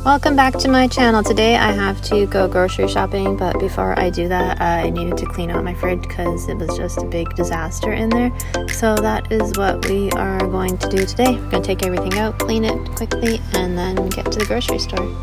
Welcome back to my channel. Today I have to go grocery shopping, but before I do that I needed to clean out my fridge because it was just a big disaster in there. So that is what we are going to do today. We're going to take everything out, clean it quickly, and then get to the grocery store.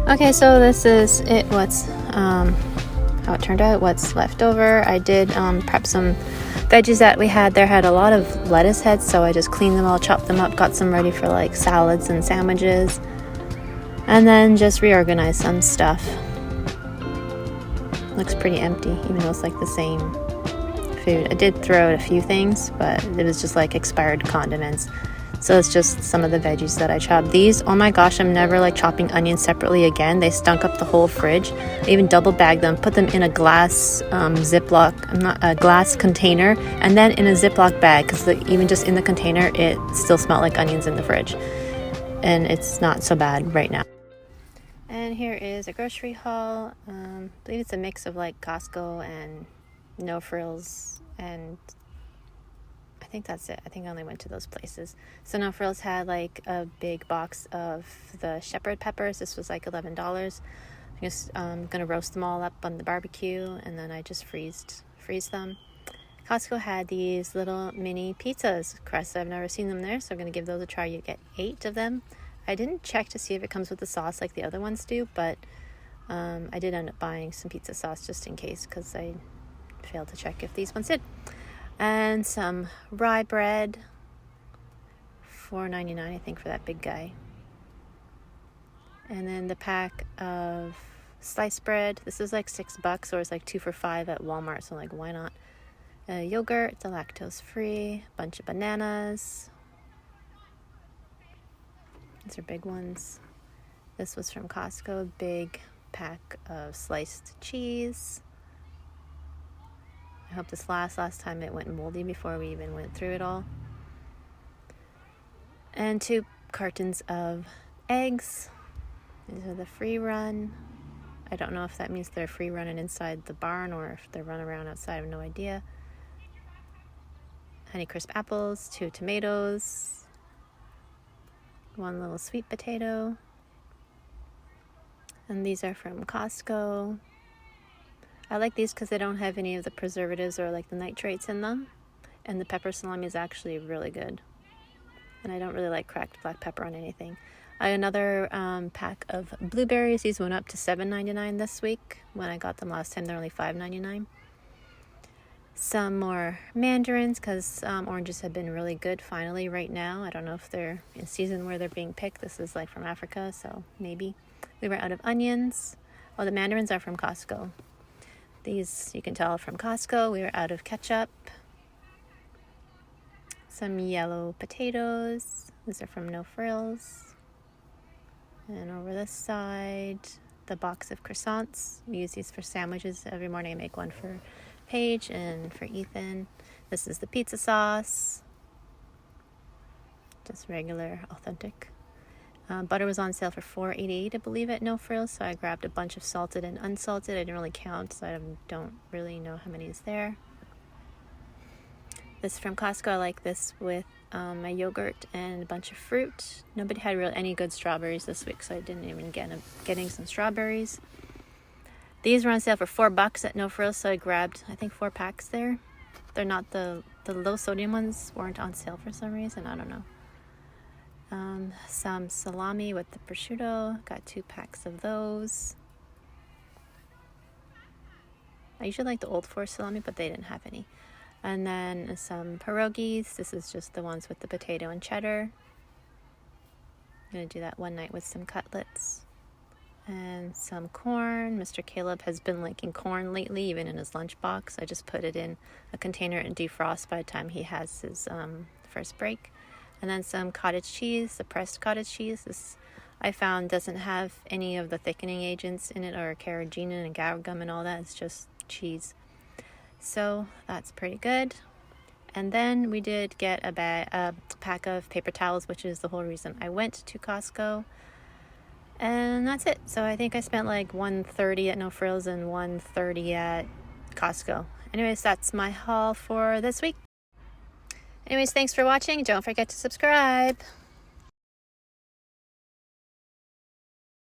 Okay, so this is it. How it turned out, what's left over. I did prep some veggies that we had. There had a lot of lettuce heads, so I just cleaned them all, chopped them up, got some ready for like salads and sandwiches, and then just reorganized some stuff. Looks pretty empty, even though it's like the same food. I did throw out a few things, but it was just like expired condiments. So it's just some of the veggies that I chopped. These, oh my gosh, I'm never like chopping onions separately again. They stunk up the whole fridge. I even double bagged them, put them in a glass glass container, and then in a Ziploc bag, because even just in the container, it still smelled like onions in the fridge. And it's not so bad right now. And here is a grocery haul. I believe it's a mix of like Costco and No Frills, and I think think that's it. I think I only went to those places. So No Frills had like a big box of the shepherd peppers. This was like $11. I'm gonna roast them all up on the barbecue, and then I just freeze them. Costco had these little mini pizzas crust. I've never seen them there, so I'm gonna give those a try. You get 8 of them. I didn't check to see if it comes with the sauce like the other ones do, but I did end up buying some pizza sauce just in case, because I failed to check if these ones did. And some rye bread, $4.99 I think for that big guy. And then the pack of sliced bread. This is like $6, or it's like 2 for $5 at Walmart, so like why not? Yogurt, it's lactose free. Bunch of bananas. These are big ones. This was from Costco. Big pack of sliced cheese. I hope this lasts. Last time it went moldy before we even went through it all. And 2 cartons of eggs. These are the free run. I don't know if that means they're free running inside the barn or if they're running around outside. I have no idea. Honeycrisp apples, 2 tomatoes, 1 little sweet potato. And these are from Costco. I like these because they don't have any of the preservatives or like the nitrates in them. And the pepper salami is actually really good. And I don't really like cracked black pepper on anything. I got another pack of blueberries. These went up to $7.99 this week. When I got them last time, they're only $5.99. Some more mandarins, because oranges have been really good finally right now. I don't know if they're in season where they're being picked. This is like from Africa, so maybe. We were out of onions. Oh, the mandarins are from Costco. These you can tell from Costco. We were out of ketchup. Some yellow potatoes. These are from No Frills. And over this side, the box of croissants. We use these for sandwiches. Every morning I make one for Paige and for Ethan. This is the pizza sauce. Just regular, authentic. Butter was on sale for $4.88, I believe, at No Frills. So I grabbed a bunch of salted and unsalted. I didn't really count, so I don't really know how many is there. This from Costco. I like this with my yogurt and a bunch of fruit. Nobody had really any good strawberries this week, so I didn't even end up getting some strawberries. These were on sale for $4 at No Frills, so I grabbed, I think, 4 packs there. They're not the low sodium ones weren't on sale for some reason. I don't know. Some salami with the prosciutto. Got 2 packs of those. I usually like the Old Forest salami, but they didn't have any. And then some pierogies. This is just the ones with the potato and cheddar. I'm going to do that one night with some cutlets. And some corn. Mr. Caleb has been liking corn lately, even in his lunchbox. I just put it in a container and defrost by the time he has his first break. And then some cottage cheese, the pressed cottage cheese. This I found doesn't have any of the thickening agents in it or carrageenan and guar gum and all that. It's just cheese. So that's pretty good. And then we did get a pack of paper towels, which is the whole reason I went to Costco. And that's it. So I think I spent like $130 at No Frills and $130 at Costco. Anyways, that's my haul for this week. Anyways, thanks for watching. Don't forget to subscribe.